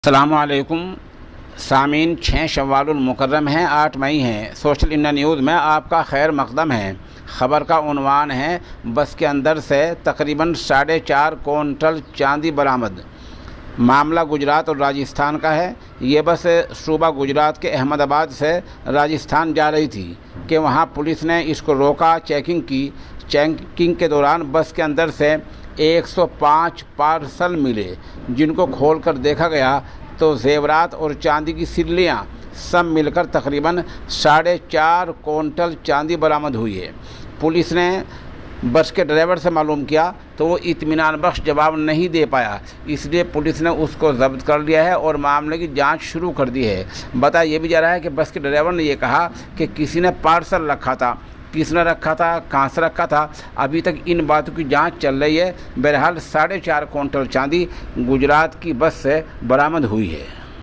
अस्सलामुअलैकुम सामीन 6 शव्वालुल मुकर्रम है, 8 मई है। सोशल इंडिया न्यूज़ में आपका खैर मकदम है। ख़बर का उन्वान है, बस के अंदर से तकरीबन 4.5 क्विंटल चांदी बरामद। मामला गुजरात और राजस्थान का है। ये बस सूबा गुजरात के अहमदाबाद से राजस्थान जा रही थी कि वहाँ पुलिस ने इसको रोका, चेकिंग की। चेकिंग के दौरान बस के अंदर से 105 पार्सल मिले, जिनको खोलकर देखा गया तो जेवरात और चांदी की सिल्लियाँ सब मिलकर तकरीबन 4.5 क्विंटल चांदी बरामद हुई है। पुलिस ने बस के ड्राइवर से मालूम किया तो वो इत्मीनान बख्श जवाब नहीं दे पाया, इसलिए पुलिस ने उसको जब्त कर लिया है और मामले की जांच शुरू कर दी है। बताया ये भी जा रहा है कि बस के ड्राइवर ने ये कहा कि किसी ने पार्सल रखा था, किसने रखा था, कहाँ से रखा था, अभी तक इन बातों की जांच चल रही है। बहरहाल 4.5 क्विंटल चांदी गुजरात की बस से बरामद हुई है।